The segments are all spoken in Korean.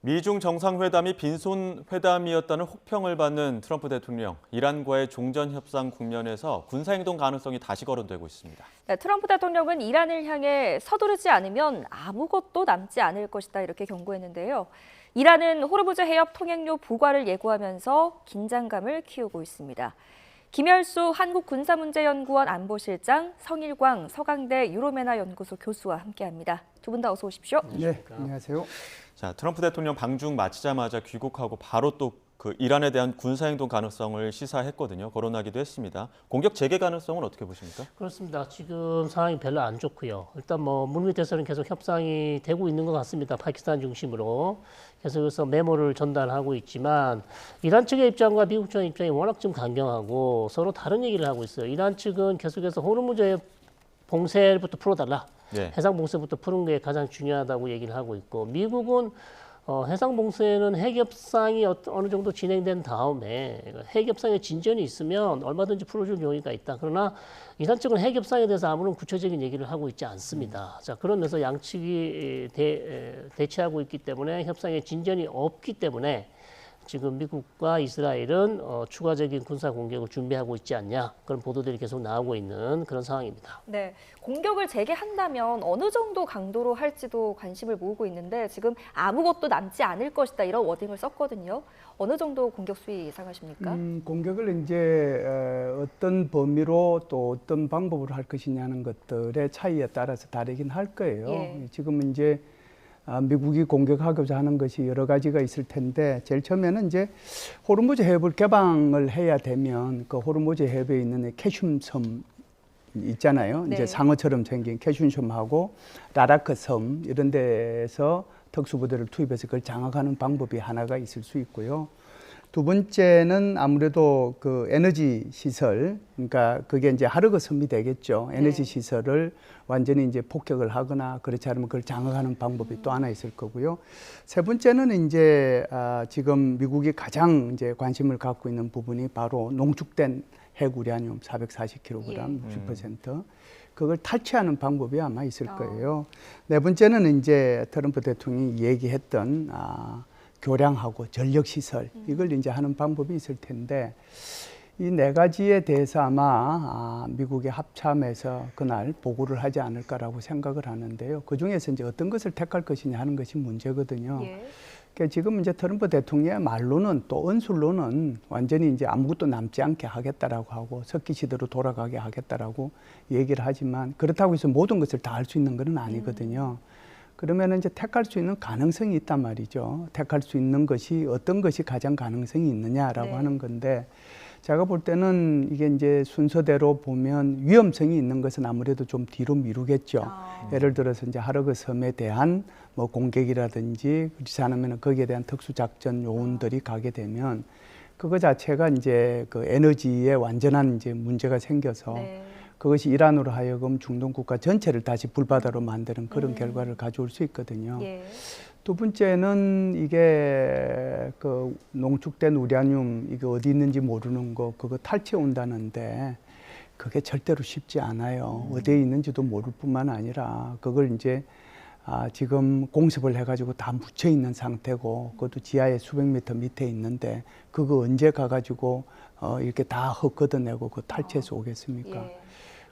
미중 정상회담이 빈손 회담이었다는 혹평을 받는 트럼프 대통령. 이란과의 종전 협상 국면에서 군사행동 가능성이 다시 거론되고 있습니다. 네, 트럼프 대통령은 이란을 향해 서두르지 않으면 아무것도 남지 않을 것이다 이렇게 경고했는데요. 이란은 호르무즈 해협 통행료 부과를 예고하면서 긴장감을 키우고 있습니다. 김열수 한국군사문제연구원 안보실장, 성일광 서강대 유로메나 연구소 교수와 함께합니다. 두 분 다 어서 오십시오. 네, 안녕하세요. 자, 트럼프 대통령 방중 마치자마자 귀국하고 바로 또 이란에 대한 군사행동 가능성을 시사했거든요. 거론하기도 했습니다. 공격 재개 가능성은 어떻게 보십니까? 그렇습니다. 지금 상황이 별로 안 좋고요. 일단 물밑에서는 계속 협상이 되고 있는 것 같습니다. 파키스탄 중심으로 계속해서 메모를 전달하고 있지만 이란 측의 입장과 미국 측의 입장이 워낙 좀 강경하고 서로 다른 얘기를 하고 있어요. 이란 측은 계속해서 호르무즈의 봉쇄부터 풀어달라. 네. 해상 봉쇄부터 푸는 게 가장 중요하다고 얘기를 하고 있고, 미국은 해상 봉쇄는 핵 협상이 어느 정도 진행된 다음에 핵 협상에 진전이 있으면 얼마든지 풀어줄 용의가 있다. 그러나 이란 측은 핵 협상에 대해서 아무런 구체적인 얘기를 하고 있지 않습니다. 자, 그러면서 양측이 대치하고 있기 때문에 협상에 진전이 없기 때문에 지금 미국과 이스라엘은 추가적인 군사 공격을 준비하고 있지 않냐, 그런 보도들이 계속 나오고 있는 그런 상황입니다. 네, 공격을 재개한다면 어느 정도 강도로 할지도 관심을 모으고 있는데 지금 아무것도 남지 않을 것이다 이런 워딩을 썼거든요. 어느 정도 공격 수위 예상하십니까? 공격을 이제 어떤 범위로 또 어떤 방법으로 할 것이냐는 것들의 차이에 따라서 다르긴 할 거예요. 예. 지금 이제 미국이 공격하고자 하는 것이 여러 가지가 있을 텐데, 제일 처음에는 이제 호르무즈 해협을 개방을 해야 되면 그 호르무즈 해협에 있는 캐슘 섬 있잖아요. 네. 이제 상어처럼 생긴 캐슘 섬하고 라라크 섬 이런 데에서 특수부대를 투입해서 그걸 장악하는 방법이 하나가 있을 수 있고요. 두 번째는 아무래도 그 에너지 시설, 그러니까 그게 이제 하르그 섬이 되겠죠. 에너지 시설을 완전히 이제 폭격을 하거나 그렇지 않으면 그걸 장악하는 방법이 또 하나 있을 거고요. 세 번째는 이제 지금 미국이 가장 이제 관심을 갖고 있는 부분이 바로 농축된 핵 우라늄 440kg, 60%. 그걸 탈취하는 방법이 아마 있을 거예요. 네 번째는 이제 트럼프 대통령이 얘기했던 교량하고 전력시설, 이걸 이제 하는 방법이 있을 텐데, 이 네 가지에 대해서 아마 미국의 합참에서 그날 보고를 하지 않을까라고 생각을 하는데요. 그 중에서 이제 어떤 것을 택할 것이냐 하는 것이 문제거든요. 예. 그러니까 지금 이제 트럼프 대통령의 말로는 또 언술로는 완전히 이제 아무것도 남지 않게 하겠다라고 하고 석기시대로 돌아가게 하겠다라고 얘기를 하지만, 그렇다고 해서 모든 것을 다 할 수 있는 건 아니거든요. 그러면 이제 택할 수 있는 가능성이 있단 말이죠. 택할 수 있는 것이 어떤 것이 가장 가능성이 있느냐라고 하는 건데, 제가 볼 때는 이게 이제 순서대로 보면 위험성이 있는 것은 아무래도 좀 뒤로 미루겠죠. 예를 들어서 이제 하르그 섬에 대한 뭐 공격이라든지, 그렇지 않으면 거기에 대한 특수작전 요원들이 가게 되면 그거 자체가 이제 그 에너지에 완전한 이제 문제가 생겨서 그것이 이란으로 하여금 중동 국가 전체를 다시 불바다로 만드는 그런 결과를 가져올 수 있거든요. 예. 두 번째는 이게 그 농축된 우라늄 이게 어디 있는지 모르는 거, 그거 탈취해 온다는데 그게 절대로 쉽지 않아요. 어디에 있는지도 모를 뿐만 아니라 그걸 이제 지금 공습을 해가지고 다 묻혀 있는 상태고, 그것도 지하에 수백 미터 밑에 있는데 그거 언제 가가지고 이렇게 다 헛걷어내고 그 탈취해서 오겠습니까? 예.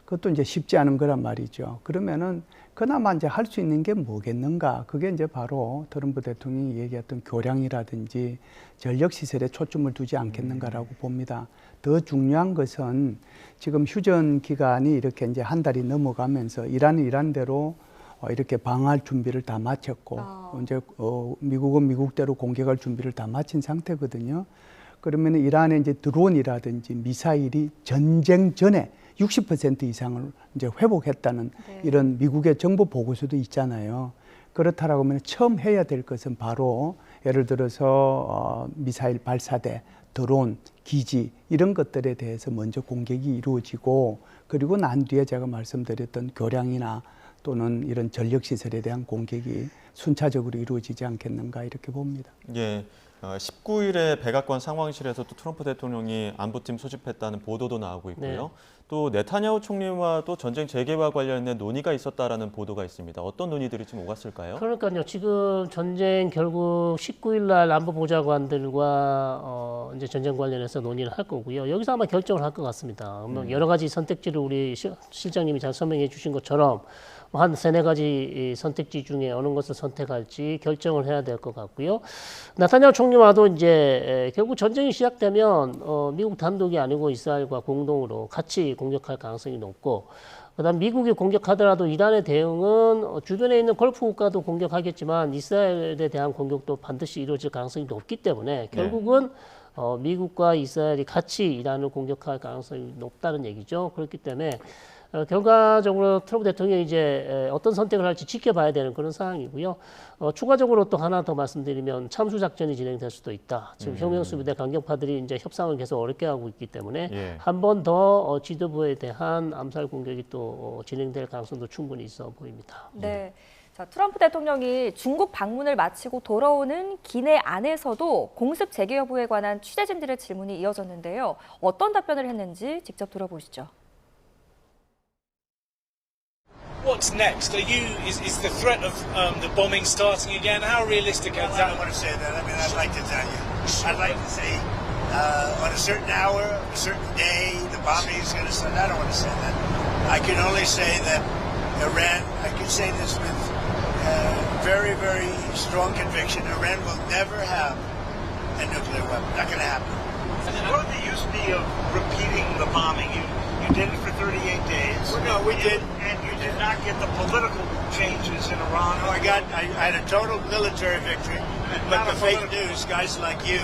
그것도 이제 쉽지 않은 거란 말이죠. 그러면은 그나마 이제 할 수 있는 게 뭐겠는가? 그게 이제 바로 트럼프 대통령이 얘기했던 교량이라든지 전력 시설에 초점을 두지 않겠는가라고 봅니다. 더 중요한 것은 지금 휴전 기간이 이렇게 이제 한 달이 넘어가면서 이란은 이란대로 이렇게 방어할 준비를 다 마쳤고, 이제 미국은 미국대로 공격할 준비를 다 마친 상태거든요. 그러면 이란의 이제 드론이라든지 미사일이 전쟁 전에 60% 이상을 이제 회복했다는 이런 미국의 정보 보고서도 있잖아요. 그렇다라고 하면 처음 해야 될 것은 바로 예를 들어서 미사일 발사대, 드론, 기지 이런 것들에 대해서 먼저 공격이 이루어지고, 그리고 난 뒤에 제가 말씀드렸던 교량이나 또는 이런 전력시설에 대한 공격이 순차적으로 이루어지지 않겠는가 이렇게 봅니다. 예. 19일에 백악관 상황실에서 또 트럼프 대통령이 안보팀 소집했다는 보도도 나오고 있고요. 네. 또 네타냐후 총리와도 전쟁 재개와 관련된 논의가 있었다라는 보도가 있습니다. 어떤 논의들이 좀 오갔을까요? 그러니까요. 지금 전쟁 결국 19일 날 안보보좌관들과 이제 전쟁 관련해서 논의를 할 거고요. 여기서 아마 결정을 할 것 같습니다. 여러 가지 선택지를 우리 실장님이 잘 설명해 주신 것처럼 한 세네 가지 선택지 중에 어느 것을 선택할지 결정을 해야 될 것 같고요. 네타냐후 총리와도 이제 결국 전쟁이 시작되면 미국 단독이 아니고 이스라엘과 공동으로 같이 공격할 가능성이 높고, 그다음 미국이 공격하더라도 이란의 대응은 주변에 있는 걸프 국가도 공격하겠지만 이스라엘에 대한 공격도 반드시 이루어질 가능성이 높기 때문에 결국은 미국과 이스라엘이 같이 이란을 공격할 가능성이 높다는 얘기죠. 그렇기 때문에 결과적으로 트럼프 대통령이 이제 어떤 선택을 할지 지켜봐야 되는 그런 상황이고요. 추가적으로 또 하나 더 말씀드리면 참수 작전이 진행될 수도 있다. 지금 혁명수비대 강경파들이 이제 협상을 계속 어렵게 하고 있기 때문에 예. 한 번 더 지도부에 대한 암살 공격이 또 진행될 가능성도 충분히 있어 보입니다. 네. 자, 트럼프 대통령이 중국 방문을 마치고 돌아오는 기내 안에서도 공습 재개 여부에 관한 취재진들의 질문이 이어졌는데요. 어떤 답변을 했는지 직접 들어보시죠. What's next? Is the threat of the bombing starting again? How realistic is I that? don't want to say that. I mean, I'd like to tell you. I'd like to say on a certain hour, a certain day, the bombing is going to start. I don't want to say that. I can only say that Iran, I can say this with very, very strong conviction, Iran will never have a nuclear weapon. Not going to happen. What are the use of repeating the bombing? You did it for 38 days. Well, no, we did. And you did not get the political changes in Iran. No, I had a total military victory. But the fake news, guys like you,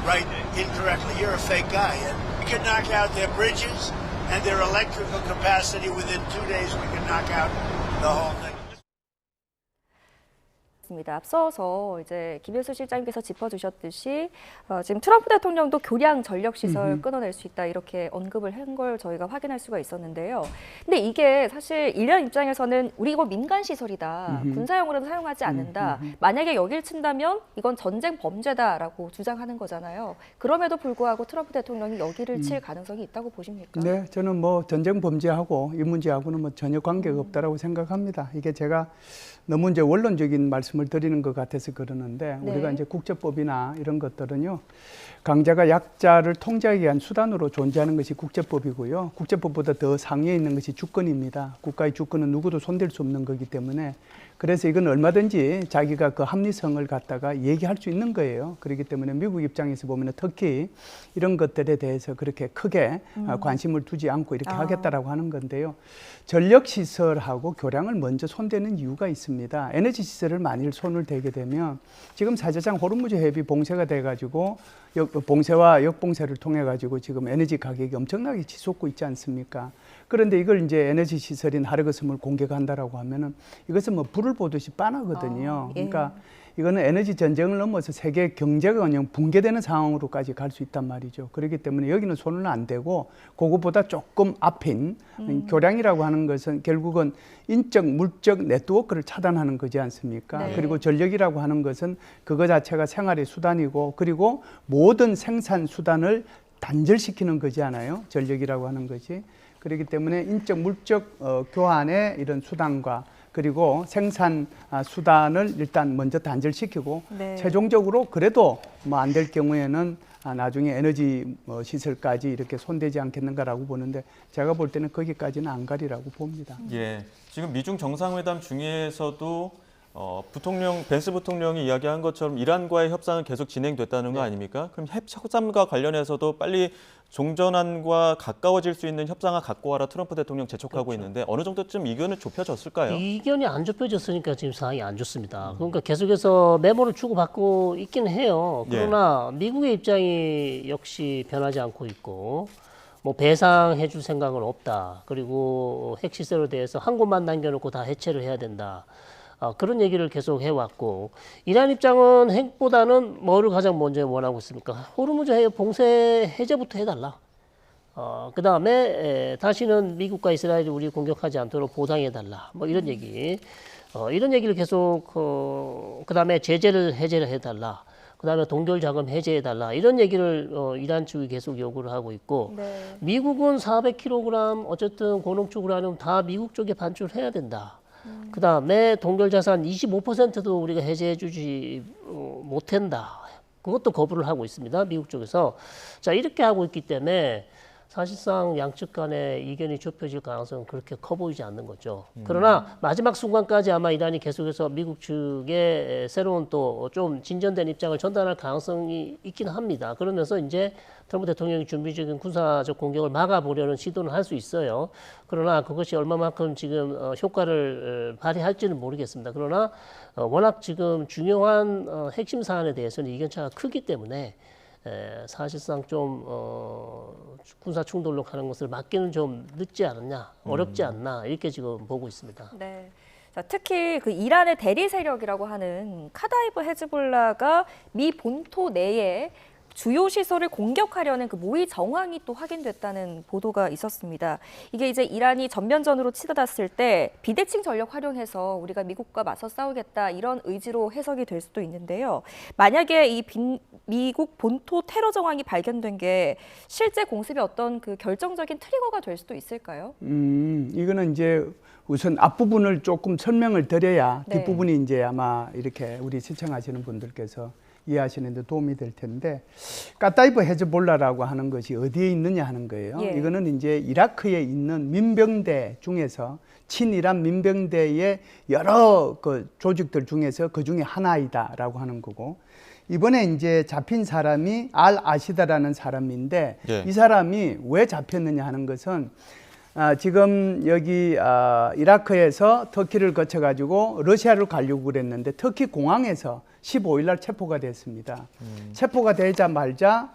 write incorrectly. You're a fake guy. And we could knock out their bridges and their electrical capacity within 2 days. We could knock out the whole thing. 앞서서 이제 김일수 실장님께서 짚어주셨듯이 지금 트럼프 대통령도 교량 전력 시설 끊어낼 수 있다 이렇게 언급을 한 걸 저희가 확인할 수가 있었는데요. 근데 이게 사실 이란 입장에서는 우리 이거 민간 시설이다, 군사용으로는 사용하지 않는다. 만약에 여길 친다면 이건 전쟁 범죄다라고 주장하는 거잖아요. 그럼에도 불구하고 트럼프 대통령이 여기를 칠 가능성이 있다고 보십니까? 네, 저는 뭐 전쟁 범죄하고 이 문제하고는 뭐 전혀 관계가 없다라고 생각합니다. 이게 제가 너무 이제 원론적인 말씀을 드리는 것 같아서 그러는데 네. 우리가 이제 국제법이나 이런 것들은요, 강자가 약자를 통제하기 위한 수단으로 존재하는 것이 국제법이고요. 국제법보다 더 상위에 있는 것이 주권입니다. 국가의 주권은 누구도 손댈 수 없는 거기 때문에 그래서 이건 얼마든지 자기가 그 합리성을 갖다가 얘기할 수 있는 거예요. 그렇기 때문에 미국 입장에서 보면 특히 이런 것들에 대해서 그렇게 크게 관심을 두지 않고 이렇게 하겠다라고 하는 건데요. 전력시설하고 교량을 먼저 손대는 이유가 있습니다. 에너지 시설을 만일 손을 대게 되면 지금 사실상 호르무즈 해협이 봉쇄가 돼가지고 봉쇄와 역봉쇄를 통해 가지고 지금 에너지 가격이 엄청나게 치솟고 있지 않습니까? 그런데 이걸 이제 에너지 시설인 하르그스물 공격한다라고 하면은 이것은 뭐 불을 보듯이 빤하거든요. 예. 그러니까 이거는 에너지 전쟁을 넘어서 세계 경제가 그냥 붕괴되는 상황으로까지 갈 수 있단 말이죠. 그렇기 때문에 여기는 손을 안 대고 그거보다 조금 앞인 교량이라고 하는 것은 결국은 인적, 물적 네트워크를 차단하는 거지 않습니까? 네. 그리고 전력이라고 하는 것은 그거 자체가 생활의 수단이고 그리고 모든 생산 수단을 단절시키는 거지 않아요? 전력이라고 하는 것이. 그렇기 때문에 인적, 물적 교환의 이런 수단과 그리고 생산 수단을 일단 먼저 단절시키고 네. 최종적으로 그래도 뭐 안 될 경우에는 나중에 에너지 시설까지 이렇게 손대지 않겠는가라고 보는데 제가 볼 때는 거기까지는 안 가리라고 봅니다. 예, 지금 미중 정상회담 중에서도 벤스 부통령이 이야기한 것처럼 이란과의 협상은 계속 진행됐다는 거 아닙니까? 그럼 협상과 관련해서도 빨리 종전환과 가까워질 수 있는 협상을 갖고 와라 트럼프 대통령 재촉하고 있는데 어느 정도쯤 이견은 좁혀졌을까요? 이견이 안 좁혀졌으니까 지금 상황이 안 좋습니다. 그러니까 계속해서 메모를 주고받고 있긴 해요. 그러나 미국의 입장이 역시 변하지 않고 있고 뭐 배상해 줄 생각은 없다. 그리고 핵시설에 대해서 한 곳만 남겨놓고 다 해체를 해야 된다. 그런 얘기를 계속 해왔고 이란 입장은 핵보다는 뭐를 가장 먼저 원하고 있습니까? 호르무즈 해협 봉쇄 해제부터 해달라. 그 다음에 다시는 미국과 이스라엘이 우리 공격하지 않도록 보상해달라. 뭐 이런 얘기. 이런 얘기를 계속 그다음에 제재를 해제를 해달라. 그다음에 동결 자금 해제해달라. 이런 얘기를 이란 측이 계속 요구를 하고 있고 네. 미국은 400kg 어쨌든 고농축 우라늄 다 미국 쪽에 반출해야 된다. 그다음에 동결 자산 25%도 우리가 해제해주지 못한다. 그것도 거부를 하고 있습니다. 미국 쪽에서. 자, 이렇게 하고 있기 때문에 사실상 양측 간의 이견이 좁혀질 가능성은 그렇게 커 보이지 않는 거죠. 그러나 마지막 순간까지 아마 이란이 계속해서 미국 측에 새로운 또 좀 진전된 입장을 전달할 가능성이 있긴 합니다. 그러면서 이제 트럼프 대통령이 준비적인 군사적 공격을 막아보려는 시도는 할 수 있어요. 그러나 그것이 얼마만큼 지금 효과를 발휘할지는 모르겠습니다. 그러나 워낙 지금 중요한 핵심 사안에 대해서는 이견차가 크기 때문에 사실상 좀 군사 충돌로 가는 것을 막기는 좀 늦지 않았냐, 어렵지 않나 이렇게 지금 보고 있습니다. 네. 자, 특히 그 이란의 대리 세력이라고 하는 카다이브 헤즈볼라가 미 본토 내에 주요 시설을 공격하려는 그 모의 정황이 또 확인됐다는 보도가 있었습니다. 이게 이제 이란이 전면전으로 치닫았을 때 비대칭 전력 활용해서 우리가 미국과 맞서 싸우겠다 이런 의지로 해석이 될 수도 있는데요. 만약에 이 미국 본토 테러 정황이 발견된 게 실제 공습의 어떤 그 결정적인 트리거가 될 수도 있을까요? 이거는 이제 우선 앞부분을 조금 설명을 드려야 네. 뒷부분이 이제 아마 이렇게 우리 시청하시는 분들께서 이해하시는 데 도움이 될 텐데 카타이브 헤즈볼라라고 하는 것이 어디에 있느냐 하는 거예요. 예. 이거는 이제 이라크에 있는 민병대 중에서 친이란 민병대의 여러 그 조직들 중에서 그 중에 하나이다라고 하는 거고 이번에 이제 잡힌 사람이 알 아시다라는 사람인데 예. 이 사람이 왜 잡혔느냐 하는 것은 지금 여기 이라크에서 터키를 거쳐가지고 러시아로 가려고 그랬는데 터키 공항에서 15일 날 체포가 됐습니다. 체포가 되자마자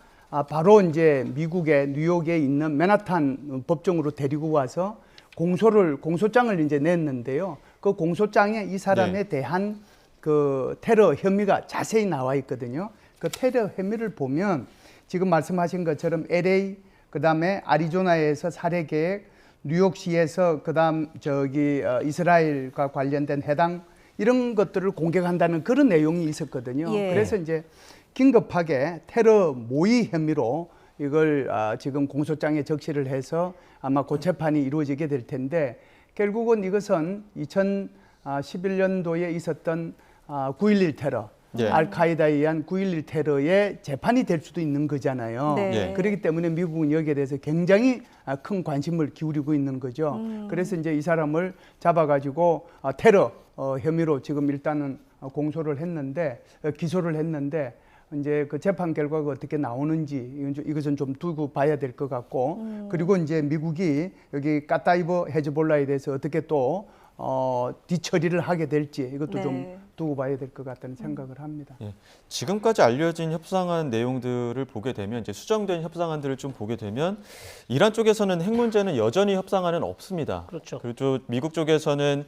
바로 이제 미국의 뉴욕에 있는 맨하탄 법정으로 데리고 와서 공소장을 이제 냈는데요. 그 공소장에 이 사람에 대한 그 테러 혐의가 자세히 나와 있거든요. 그 테러 혐의를 보면 지금 말씀하신 것처럼 LA, 그다음에 아리조나에서 살해 계획, 뉴욕시에서 그다음 이스라엘과 관련된 해당 이런 것들을 공격한다는 그런 내용이 있었거든요. 예. 그래서 이제 긴급하게 테러 모의 혐의로 이걸 지금 공소장에 적시를 해서 아마 고재판이 이루어지게 될 텐데 결국은 이것은 2011년도에 있었던 9.11 테러, 예. 알카에다에 의한 9.11 테러의 재판이 될 수도 있는 거잖아요. 네. 예. 그렇기 때문에 미국은 여기에 대해서 굉장히 큰 관심을 기울이고 있는 거죠. 그래서 이제 이 사람을 잡아가지고 테러 혐의로 지금 일단은 공소를 했는데 기소를 했는데 이제 그 재판 결과가 어떻게 나오는지 이것은 좀 두고 봐야 될 것 같고 그리고 이제 미국이 여기 카타이브 헤즈볼라에 대해서 어떻게 또 뒤처리를 하게 될지 이것도 네. 좀 두고 봐야 될 것 같다는 생각을 합니다. 예. 지금까지 알려진 협상안 내용들을 보게 되면 이제 수정된 협상안들을 좀 보게 되면 이란 쪽에서는 핵 문제는 여전히 협상안은 없습니다. 그렇죠. 그리고 미국 쪽에서는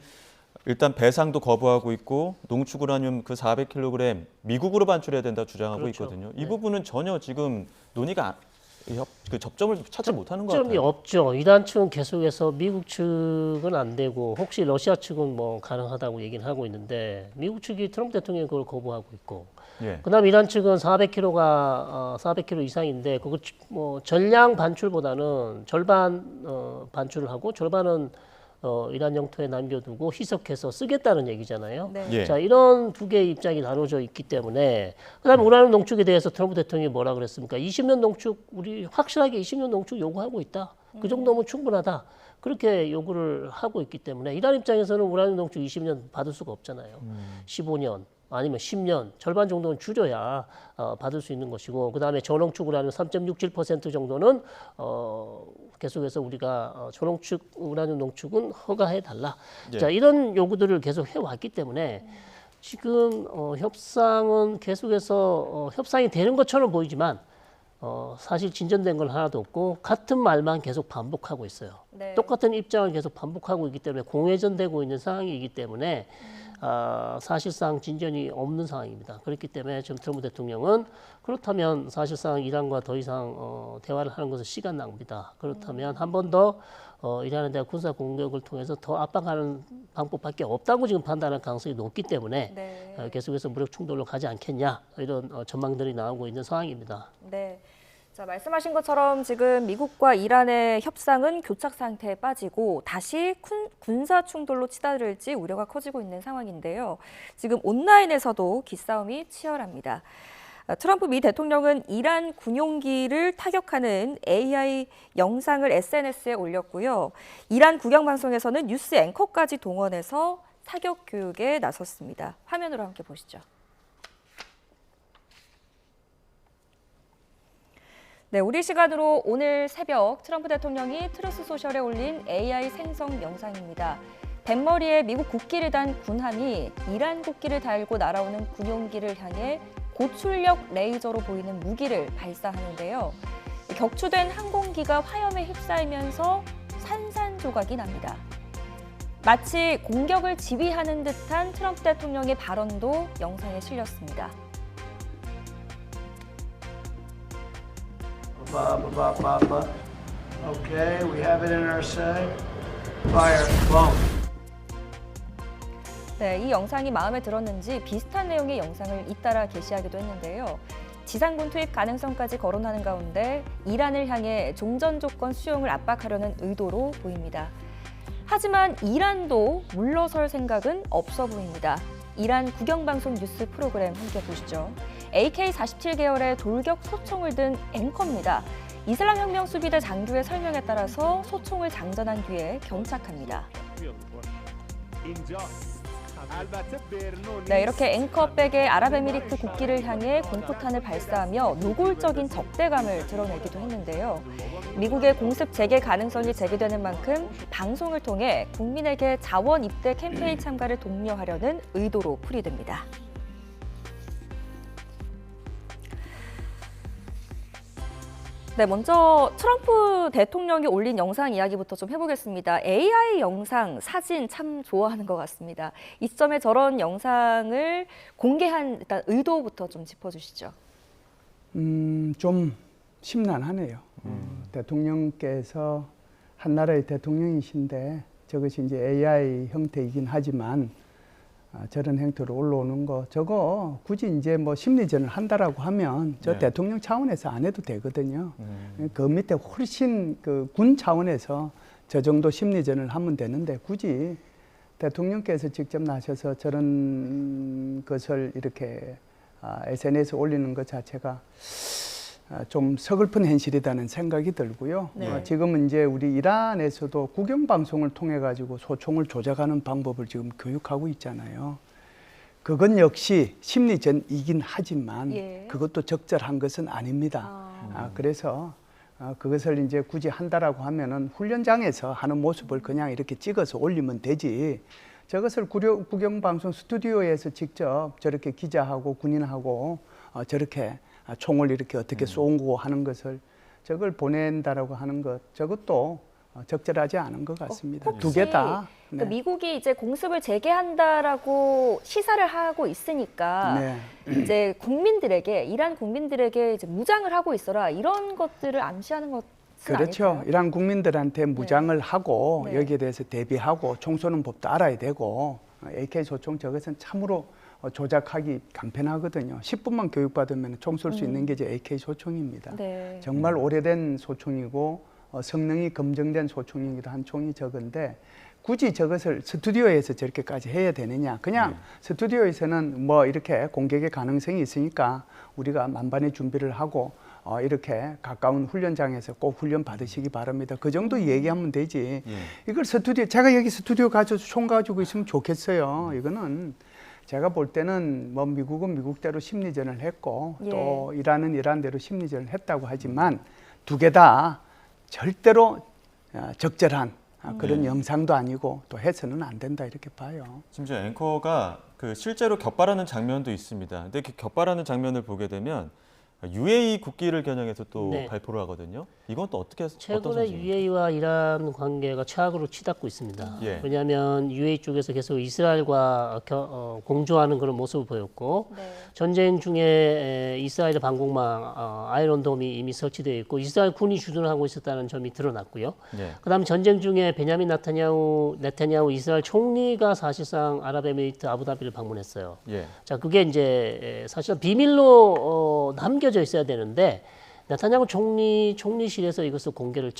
일단 배상도 거부하고 있고 농축 우라늄 그 400kg 미국으로 반출해야 된다 주장하고 그렇죠. 있거든요. 이 네. 부분은 전혀 지금 논의가 그 접점을 찾지 못하는 것 점이 같아요. 없죠. 이란 측은 계속해서 미국 측은 안 되고 혹시 러시아 측은 뭐 가능하다고 얘기는 하고 있는데 미국 측이 트럼프 대통령이 그걸 거부하고 있고 예. 그다음 이란 측은 400kg가 400kg 이상인데 그거 뭐 전량 반출보다는 절반 반출을 하고 절반은 이란 영토에 남겨두고 희석해서 쓰겠다는 얘기잖아요. 네. 예. 자, 이런 두 개의 입장이 나눠져 있기 때문에 그다음에 우라늄 농축에 대해서 트럼프 대통령이 뭐라 그랬습니까? 20년 농축 우리 확실하게 20년 농축 요구하고 있다. 그 정도면 충분하다. 그렇게 요구를 하고 있기 때문에 이란 입장에서는 우라늄 농축 20년 받을 수가 없잖아요. 15년 아니면 10년 절반 정도는 줄여야 받을 수 있는 것이고 그다음에 저농축 우라늄 3.67% 정도는 계속해서 우리가 저농축 우라늄 농축은 허가해 달라. 예. 자, 이런 요구들을 계속 해왔기 때문에 지금 협상은 계속해서 협상이 되는 것처럼 보이지만 사실 진전된 건 하나도 없고 같은 말만 계속 반복하고 있어요. 네. 똑같은 입장을 계속 반복하고 있기 때문에 공회전되고 있는 상황이기 때문에 사실상 진전이 없는 상황입니다. 그렇기 때문에 지금 트럼프 대통령은 그렇다면 사실상 이란과 더 이상 대화를 하는 것은 시간 낭비다. 그렇다면 한 번 더 이란에 대한 군사 공격을 통해서 더 압박하는 방법밖에 없다고 지금 판단할 가능성이 높기 때문에 네. 계속해서 무력 충돌로 가지 않겠냐 이런 전망들이 나오고 있는 상황입니다. 네. 자, 말씀하신 것처럼 지금 미국과 이란의 협상은 교착 상태에 빠지고 다시 군사 충돌로 치달을지 우려가 커지고 있는 상황인데요. 지금 온라인에서도 기싸움이 치열합니다. 트럼프 미 대통령은 이란 군용기를 타격하는 AI 영상을 SNS에 올렸고요. 이란 국영방송에서는 뉴스 앵커까지 동원해서 사격 교육에 나섰습니다. 화면으로 함께 보시죠. 네, 우리 시간으로 오늘 새벽 트럼프 대통령이 트루스 소셜에 올린 AI 생성 영상입니다. 뱃머리에 미국 국기를 단 군함이 이란 국기를 달고 날아오는 군용기를 향해 고출력 레이저로 보이는 무기를 발사하는데요. 격추된 항공기가 화염에 휩싸이면서 산산조각이 납니다. 마치 공격을 지휘하는 듯한 트럼프 대통령의 발언도 영상에 실렸습니다. Okay, we have it in our sight. Fire. Boom. 네, 이 영상이 마음에 들었는지 비슷한 내용의 영상을 잇따라 게시하기도 했는데요. 지상군 투입 가능성까지 거론하는 가운데 이란을 향해 종전 조건 수용을 압박하려는 의도로 보입니다. 하지만 이란도 물러설 생각은 없어 보입니다. 이란 국영방송 뉴스 프로그램 함께 보시죠. AK-47 계열의 돌격 소총을 든 앵커입니다. 이슬람혁명 수비대 장교의 설명에 따라서 소총을 장전한 뒤에 경착합니다. 네, 이렇게 앵커백의 아랍에미리트 국기를 향해 공포탄을 발사하며 노골적인 적대감을 드러내기도 했는데요. 미국의 공습 재개 가능성이 제기되는 만큼 방송을 통해 국민에게 자원 입대 캠페인 참가를 독려하려는 의도로 풀이됩니다. 네, 먼저 트럼프 대통령이 올린 영상 이야기부터 좀 해보겠습니다. AI 영상, 사진 참 좋아하는 것 같습니다. 이 시점에 저런 영상을 공개한 일단 의도부터 좀 짚어주시죠. 좀 심란하네요. 대통령께서 한 나라의 대통령이신데 저것이 이제 AI 형태이긴 하지만 저런 행태로 올라오는 거 저거 굳이 이제 뭐 심리전을 한다라고 하면 저 네. 대통령 차원에서 안 해도 되거든요. 그 밑에 훨씬 그 군 차원에서 저 정도 심리전을 하면 되는데 굳이 대통령께서 직접 나셔서 저런 것을 이렇게 SNS에 올리는 것 자체가 좀 서글픈 현실이라는 생각이 들고요. 네. 지금은 이제 우리 이란에서도 국영방송을 통해 가지고 소총을 조작하는 방법을 지금 교육하고 있잖아요. 그건 역시 심리전이긴 하지만 예. 그것도 적절한 것은 아닙니다. 그래서 그것을 이제 굳이 한다라고 하면은 훈련장에서 하는 모습을 그냥 이렇게 찍어서 올리면 되지. 저것을 국영방송 스튜디오에서 직접 저렇게 기자하고 군인하고 저렇게 총을 이렇게 어떻게 쏘고 하는 것을 저걸 보낸다라고 하는 것 저것도 적절하지 않은 것 같습니다. 두 개 다. 그 미국이 이제 공습을 재개한다라고 시사를 하고 있으니까 네. 이제 국민들에게 이란 국민들에게 이제 무장을 하고 있어라 이런 것들을 암시하는 것은 그렇죠. 아닐까요? 이란 국민들한테 무장을 하고 네. 여기에 대해서 대비하고 총 쏘는 법도 알아야 되고 AK 소총 저것은 참으로 조작하기 간편하거든요. 10분만 교육받으면 총 쏠 수 있는 게 이제 AK 소총입니다. 네. 정말 오래된 소총이고 성능이 검증된 소총이기도 한 총이 적은데 굳이 저것을 스튜디오에서 저렇게까지 해야 되느냐. 그냥 스튜디오에서는 뭐 이렇게 공격의 가능성이 있으니까 우리가 만반의 준비를 하고 이렇게 가까운 훈련장에서 꼭 훈련 받으시기 바랍니다. 그 정도 얘기하면 되지. 이걸 스튜디오, 제가 여기 스튜디오 가서 총 가지고 있으면 좋겠어요. 이거는 제가 볼 때는 뭐 미국은 미국대로 심리전을 했고 또 이란은 이란대로 심리전을 했다고 하지만 두 개 다 절대로 적절한 그런 영상도 아니고 또 해서는 안 된다 이렇게 봐요. 심지어 앵커가 그 실제로 격발하는 장면도 있습니다. 근데 그 격발하는 장면을 보게 되면 UAE 국기를 겨냥해서 또 네. 발표를 하거든요. 이건 또 어떤 최근에 상징입니까? UAE와 이란 관계가 최악으로 치닫고 있습니다. 예. 왜냐하면 UAE 쪽에서 계속 이스라엘과 공조하는 그런 모습을 보였고 네. 전쟁 중에 이스라엘의 방공망 아이론돔이 이미 설치되어 있고 이스라엘 군이 주둔을 하고 있었다는 점이 드러났고요. 예. 그다음 전쟁 중에 베냐민 네타냐후 이스라엘 총리가 사실상 아랍에미리트 아부다비를 방문했어요. 예. 자, 그게 이제 사실은 비밀로 남겨져 있어야 되는데 네타냐후 총리실에서 이것을 공개를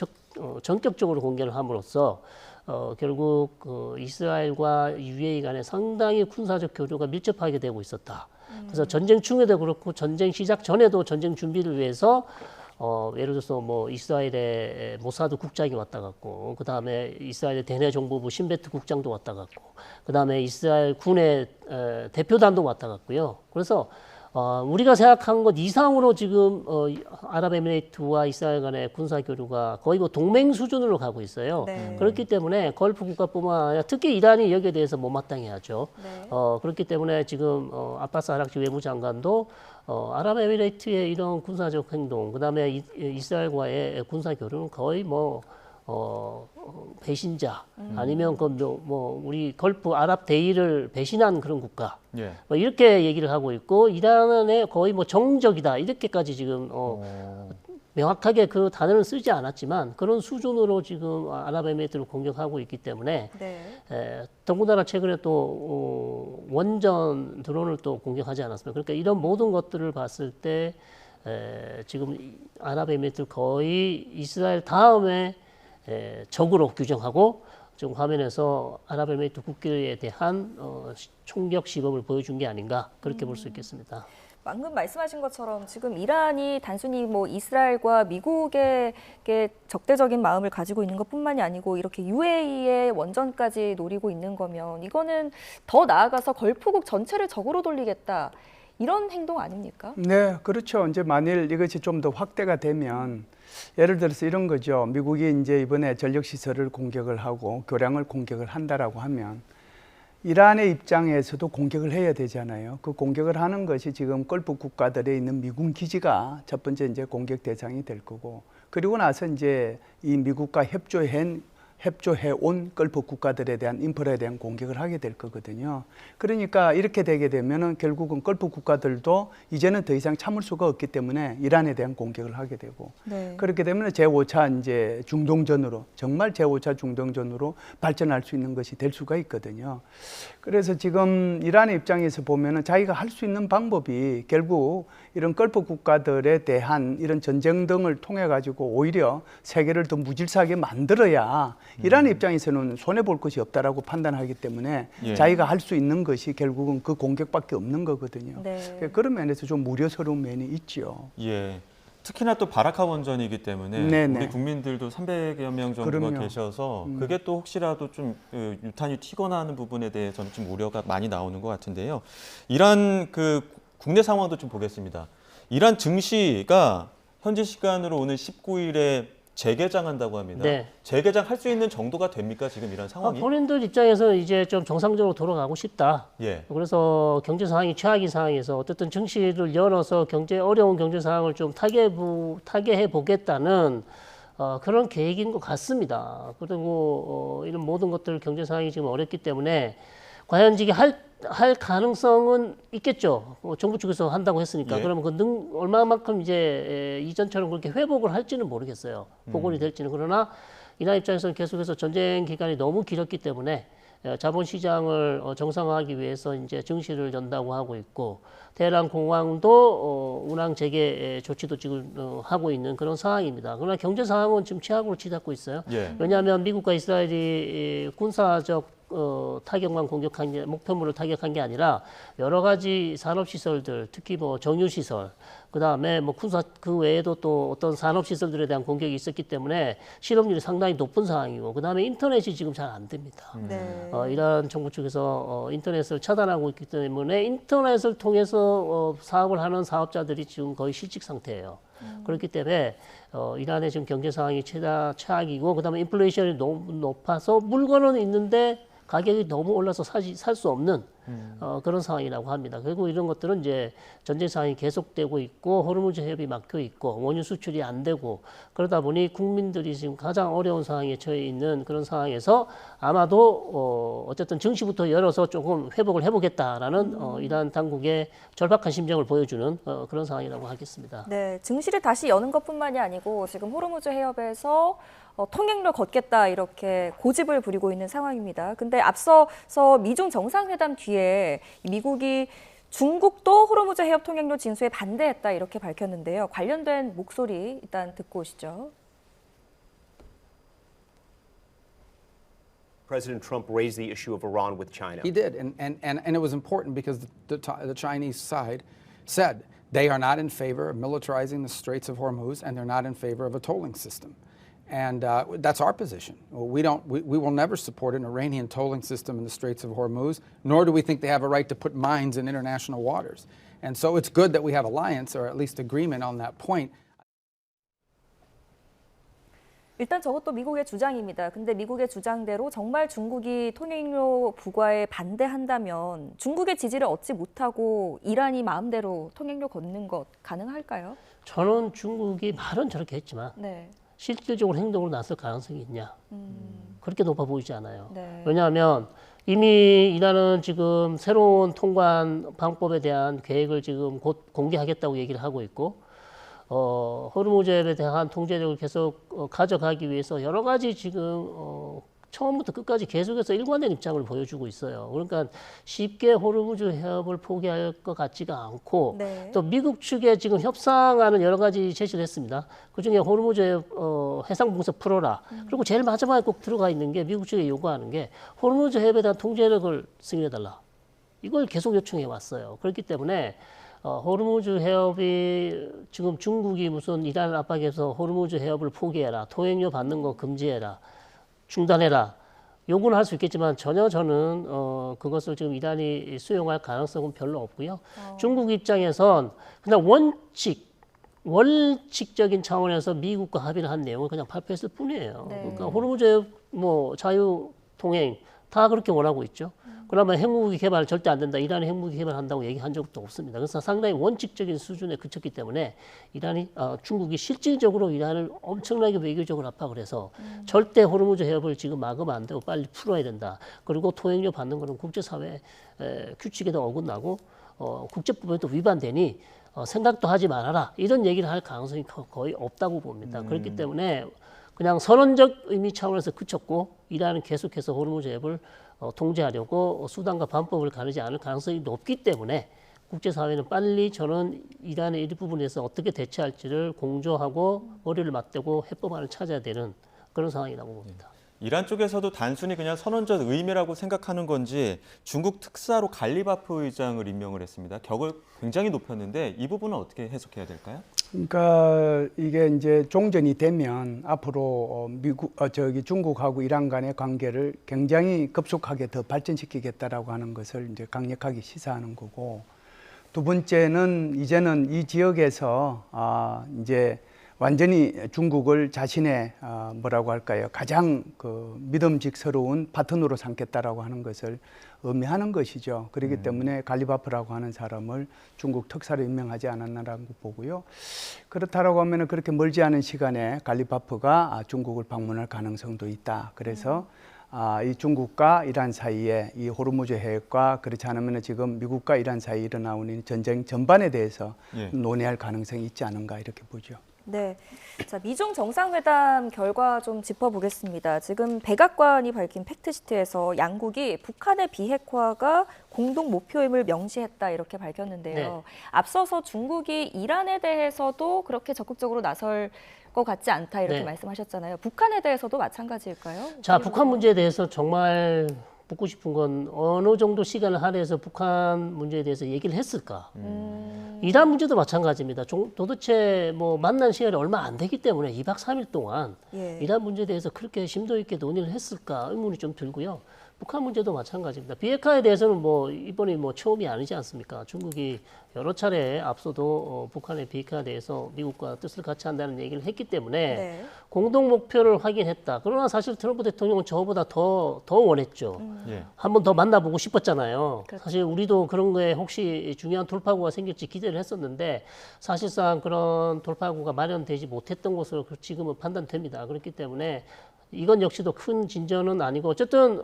전격적으로 공개를 함으로써 결국 이스라엘과 UAE 간에 상당히 군사적 교류가 밀접하게 되고 있었다. 그래서 전쟁 중에도 그렇고 전쟁 시작 전에도 전쟁 준비를 위해서 예를 들어서 뭐 이스라엘의 모사드 국장이 왔다 갔고, 그 다음에 이스라엘의 대내 정보부 신베트 국장도 왔다 갔고, 그 다음에 이스라엘 군의 대표단도 왔다 갔고요. 그래서 우리가 생각한 것 이상으로 지금 아랍에미레이트와 이스라엘 간의 군사 교류가 거의 뭐 동맹 수준으로 가고 있어요. 네. 그렇기 때문에 걸프 국가뿐만 아니라 특히 이란이 여기에 대해서 못마땅해하죠. 네. 그렇기 때문에 지금 아바스 아락치 외무장관도 아랍에미레이트의 이런 군사적 행동, 그다음에 이스라엘과의 군사 교류는 거의 뭐 배신자 아니면 뭐 우리 걸프 아랍 대의를 배신한 그런 국가 예. 뭐 이렇게 얘기를 하고 있고 이란은 거의 뭐 정적이다 이렇게까지 지금 명확하게 그 단어는 쓰지 않았지만 그런 수준으로 지금 아랍에미레이트를 공격하고 있기 때문에 네. 더군다나 최근에 또 원전 드론을 또 공격하지 않았습니까? 그러니까 이런 모든 것들을 봤을 때 지금 아랍에미레이트 거의 이스라엘 다음에 적으로 규정하고 지금 화면에서 아랍에미레이트 국기에 대한 총격 시범을 보여준 게 아닌가 그렇게 볼 수 있겠습니다. 방금 말씀하신 것처럼 지금 이란이 단순히 뭐 이스라엘과 미국에게 적대적인 마음을 가지고 있는 것뿐만이 아니고 이렇게 UAE의 원전까지 노리고 있는 거면 이거는 더 나아가서 걸프국 전체를 적으로 돌리겠다 이런 행동 아닙니까? 네, 그렇죠. 이제 만일 이것이 좀 더 확대가 되면 예를 들어서 이런 거죠. 미국이 이제 이번에 전력 시설을 공격을 하고 교량을 공격을 한다라고 하면 이란의 입장에서도 공격을 해야 되잖아요. 그 공격을 하는 것이 지금 걸프 국가들에 있는 미군 기지가 첫 번째 이제 공격 대상이 될 거고, 그리고 나서 이제 이 미국과 협조해온 걸프 국가들에 대한 인프라에 대한 공격을 하게 될 거거든요. 그러니까 이렇게 되게 되면은 결국은 걸프 국가들도 이제는 더 이상 참을 수가 없기 때문에 이란에 대한 공격을 하게 되고, 네. 그렇게 되면 제5차 이제 중동전으로 정말 제5차 중동전으로 발전할 수 있는 것이 될 수가 있거든요. 그래서 지금 이란의 입장에서 보면은 자기가 할 수 있는 방법이 결국 이런 걸프 국가들에 대한 이런 전쟁 등을 통해 가지고 오히려 세계를 더 무질서하게 만들어야 이란의 입장에서는 손해 볼 것이 없다라고 판단하기 때문에 예. 자기가 할 수 있는 것이 결국은 그 공격밖에 없는 거거든요. 네. 그런 면에서 좀 우려스러운 면이 있죠. 예. 특히나 또 바라카 원전이기 때문에 네네. 우리 국민들도 300여 명 정도가 그럼요. 계셔서 그게 또 혹시라도 좀 유탄이 튀거나 하는 부분에 대해서는 좀 우려가 많이 나오는 것 같은데요. 이란 그 국내 상황도 좀 보겠습니다. 이란 증시가 현지 시간으로 오늘 19일에 재개장한다고 합니다. 네. 재개장 할 수 있는 정도가 됩니까 지금 이런 상황이? 본인들 입장에서 이제 좀 정상적으로 돌아가고 싶다. 예. 그래서 경제 상황이 최악인 상황에서 어쨌든 증시를 열어서 어려운 경제 상황을 좀 타개해 보겠다는 그런 계획인 것 같습니다. 그리고 이런 모든 것들 경제 상황이 지금 어렵기 때문에 과연 이게 할 가능성은 있겠죠. 정부 측에서 한다고 했으니까. 예. 그러면 얼마만큼 이제 이전처럼 그렇게 회복을 할지는 모르겠어요. 복원이 될지는. 그러나 이란 입장에서는 계속해서 전쟁 기간이 너무 길었기 때문에 자본시장을 정상화하기 위해서 이제 증시를 연다고 하고 있고, 테헤란 공항도 운항 재개 조치도 지금 하고 있는 그런 상황입니다. 그러나 경제 상황은 지금 최악으로 치닫고 있어요. 예. 왜냐하면 미국과 이스라엘이 군사적 타격만 공격한 게 목표물을 타격한 게 아니라 여러 가지 산업 시설들, 특히 뭐 정유 시설, 그 다음에 뭐 그 외에도 또 어떤 산업 시설들에 대한 공격이 있었기 때문에 실업률이 상당히 높은 상황이고, 그 다음에 인터넷이 지금 잘 안 됩니다. 네. 이란 정부 측에서 인터넷을 차단하고 있기 때문에 인터넷을 통해서 사업을 하는 사업자들이 지금 거의 실직 상태예요. 그렇기 때문에 이란의 지금 경제 상황이 최악이고, 그다음에 인플레이션이 너무 높아서 물건은 있는데 가격이 너무 올라서 살 수 없는 그런 상황이라고 합니다. 그리고 이런 것들은 이제 전쟁 상황이 계속되고 있고 호르무즈 해협이 막혀 있고 원유 수출이 안 되고 그러다 보니 국민들이 지금 가장 어려운 상황에 처해 있는 그런 상황에서 아마도 어쨌든 증시부터 열어서 조금 회복을 해보겠다라는 이란 당국의 절박한 심정을 보여주는 그런 상황이라고 하겠습니다. 네, 증시를 다시 여는 것뿐만이 아니고 지금 호르무즈 해협에서 통행로 걷겠다 이렇게 고집을 부리고 있는 상황입니다. 근데 앞서서 미중 정상회담 뒤에 미국이 중국도 호르무즈 해협 통행로 진수에 반대했다 이렇게 밝혔는데요. 관련된 목소리 일단 듣고 오시죠. President Trump raised the issue of Iran with China. He did, and it was important because the Chinese side said they are not in favor of militarizing the Straits of Hormuz, and they're not in favor of a tolling system. And that's our position. We will never support an Iranian tolling system in the Straits of Hormuz, nor do we think they have a right to put mines in international waters. And so it's good that we have alliance, or at least agreement on that point. 일단 저것도 미국의 주장입니다. 근데 미국의 주장대로 정말 중국이 통행료 부과에 반대한다면 중국의 지지를 얻지 못하고 이란이 마음대로 통행료 걷는 것 가능할까요? 저는 중국이 말은 저렇게 했지만 네. 실질적으로 행동으로 나설 가능성이 있냐? 그렇게 높아 보이지 않아요. 네. 왜냐하면 이미 이란은 지금 새로운 통관 방법에 대한 계획을 지금 곧 공개하겠다고 얘기를 하고 있고 호르무즈에 대한 통제력을 계속 가져가기 위해서 여러 가지 지금 처음부터 끝까지 계속해서 일관된 입장을 보여주고 있어요. 그러니까 쉽게 호르무즈 해협을 포기할 것 같지가 않고 네. 또 미국 측에 지금 협상하는 여러 가지 제시를 했습니다. 그중에 호르무즈 해협 해상봉쇄 풀어라. 그리고 제일 마지막에 꼭 들어가 있는 게 미국 측에 요구하는 게 호르무즈 해협에 대한 통제력을 승인해달라. 이걸 계속 요청해 왔어요. 그렇기 때문에 호르무즈 해협이 지금 중국이 무슨 이란을 압박해서 호르무즈 해협을 포기해라, 통행료 받는 거 금지해라, 중단해라 요구는 할 수 있겠지만 전혀 저는 그것을 지금 이란이 수용할 가능성은 별로 없고요. 중국 입장에선 그냥 원칙적인 차원에서 미국과 합의를 한 내용을 그냥 발표했을 뿐이에요. 네. 그러니까 호르무즈 해협 뭐 자유 통행 다 그렇게 원하고 있죠. 그러면 핵무기 개발 절대 안 된다. 이란이 핵무기 개발한다고 얘기한 적도 없습니다. 그래서 상당히 원칙적인 수준에 그쳤기 때문에 중국이 실질적으로 이란을 엄청나게 외교적으로 압박을 해서 절대 호르무즈 해협을 지금 막으면 안 되고 빨리 풀어야 된다. 그리고 통행료 받는 거는 국제사회 규칙에도 어긋나고 국제법에도 위반되니 생각도 하지 말아라. 이런 얘기를 할 가능성이 거의 없다고 봅니다. 그렇기 때문에 그냥 선언적 의미 차원에서 그쳤고 이란은 계속해서 호르무즈 해협을 통제하려고 수단과 방법을 가르지 않을 가능성이 높기 때문에 국제사회는 빨리 저는 이란의 일부분에서 어떻게 대처할지를 공조하고 머리를 맞대고 해법안을 찾아야 되는 그런 상황이라고 봅니다. 이란 쪽에서도 단순히 그냥 선언적 의미라고 생각하는 건지 중국 특사로 갈리바프 의장을 임명을 했습니다. 격을 굉장히 높였는데 이 부분은 어떻게 해석해야 될까요? 그러니까 이게 이제 종전이 되면 앞으로 중국하고 이란 간의 관계를 굉장히 급속하게 더 발전시키겠다라고 하는 것을 이제 강력하게 시사하는 거고, 두 번째는 이제는 이 지역에서 이제 완전히 중국을 자신의 뭐라고 할까요? 가장 그 믿음직스러운 파트너로 삼겠다라고 하는 것을 의미하는 것이죠. 그렇기 때문에 갈리바프라고 하는 사람을 중국 특사로 임명하지 않았나라고 보고요. 그렇다라고 하면은 그렇게 멀지 않은 시간에 갈리바프가 중국을 방문할 가능성도 있다. 그래서 이 중국과 이란 사이에 이 호르무즈 해협과 그렇지 않으면 지금 미국과 이란 사이에 일어나는 전쟁 전반에 대해서 논의할 가능성이 있지 않은가 이렇게 보죠. 네, 자 미중 정상회담 결과 좀 짚어보겠습니다. 지금 백악관이 밝힌 팩트시트에서 양국이 북한의 비핵화가 공동 목표임을 명시했다 이렇게 밝혔는데요. 네. 앞서서 중국이 이란에 대해서도 그렇게 적극적으로 나설 것 같지 않다 이렇게 네. 말씀하셨잖아요. 북한에 대해서도 마찬가지일까요? 자, 북한 문제에 대해서 정말 묻고 싶은 건 어느 정도 시간을 할애해서 북한 문제에 대해서 얘기를 했을까? 이란 문제도 마찬가지입니다. 도대체 뭐 만난 시간이 얼마 안 되기 때문에 2박 3일 동안 예. 이란 문제에 대해서 그렇게 심도 있게 논의를 했을까 의문이 좀 들고요. 북한 문제도 마찬가지입니다. 비핵화에 대해서는 뭐 이번이 뭐 처음이 아니지 않습니까? 중국이 여러 차례 앞서도 북한의 비핵화에 대해서 미국과 뜻을 같이 한다는 얘기를 했기 때문에 네. 공동 목표를 확인했다. 그러나 사실 트럼프 대통령은 저보다 더 원했죠. 예. 한 번 더 만나보고 싶었잖아요. 그렇죠. 사실 우리도 그런 거에 혹시 중요한 돌파구가 생길지 기대를 했었는데 사실상 그런 돌파구가 마련되지 못했던 것으로 지금은 판단됩니다. 그렇기 때문에 이건 역시도 큰 진전은 아니고 어쨌든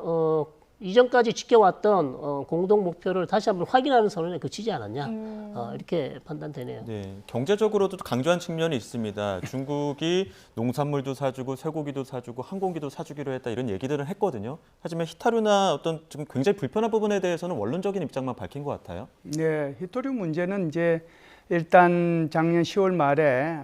이전까지 지켜왔던 공동 목표를 다시 한번 확인하는 선언에 그치지 않았냐 이렇게 판단되네요. 네, 경제적으로도 강조한 측면이 있습니다. 중국이 농산물도 사주고 쇠고기도 사주고 항공기도 사주기로 했다 이런 얘기들은 했거든요. 하지만 히타류나 어떤 지금 굉장히 불편한 부분에 대해서는 원론적인 입장만 밝힌 것 같아요. 네, 히토류 문제는 이제 일단 작년 10월 말에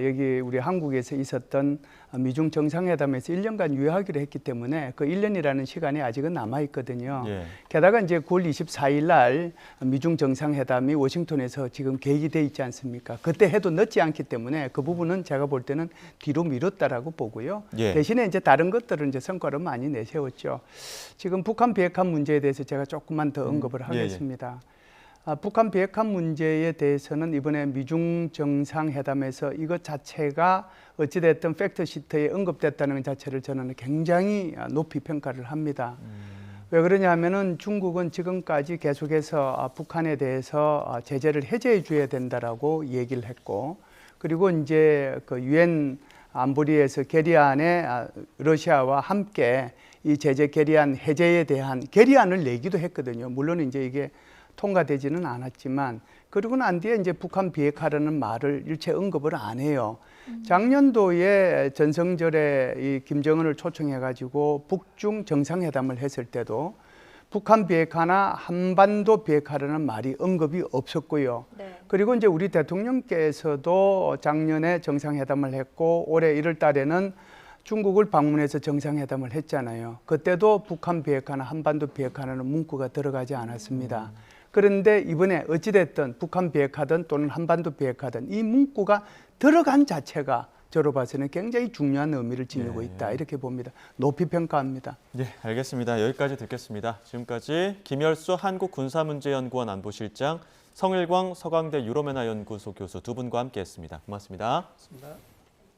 여기 우리 한국에서 있었던 미중 정상회담에서 1년간 유예하기로 했기 때문에 그 1년이라는 시간이 아직은 남아 있거든요. 예. 게다가 이제 9월 24일 날 미중 정상회담이 워싱턴에서 지금 계획이 돼 있지 않습니까? 그때 해도 늦지 않기 때문에 그 부분은 제가 볼 때는 뒤로 미뤘다라고 보고요. 예. 대신에 이제 다른 것들은 이제 성과를 많이 내세웠죠. 지금 북한 비핵화 문제에 대해서 제가 조금만 더 언급을 하겠습니다. 북한 비핵화 문제에 대해서는 이번에 미중 정상회담에서 이것 자체가 어찌됐든 팩트시트에 언급됐다는 것 자체를 저는 굉장히 높이 평가를 합니다. 왜 그러냐 하면은 중국은 지금까지 계속해서 북한에 대해서 제재를 해제해 줘야 된다라고 얘기를 했고, 그리고 이제 그 유엔 안보리에서 결의안에 러시아와 함께 이 제재 결의안 해제에 대한 결의안을 내기도 했거든요. 물론 이제 이게 통과되지는 않았지만, 그리고 난 뒤에 이제 북한 비핵화라는 말을 일체 언급을 안 해요. 작년도에 전성절에 이 김정은을 초청해가지고 북중 정상회담을 했을 때도 북한 비핵화나 한반도 비핵화라는 말이 언급이 없었고요. 네. 그리고 이제 우리 대통령께서도 작년에 정상회담을 했고 올해 1월 달에는 중국을 방문해서 정상회담을 했잖아요. 그때도 북한 비핵화나 한반도 비핵화라는 문구가 들어가지 않았습니다. 그런데 이번에 어찌됐든 북한 비핵화든 또는 한반도 비핵화든 이 문구가 들어간 자체가 저로 봐서는 굉장히 중요한 의미를 지니고 있다, 이렇게 봅니다. 높이 평가합니다. 네, 알겠습니다. 여기까지 듣겠습니다. 지금까지 김열수 한국군사문제연구원 안보실장, 성일광 서강대 유로메나 연구소 교수 두 분과 함께했습니다. 고맙습니다. 고맙습니다.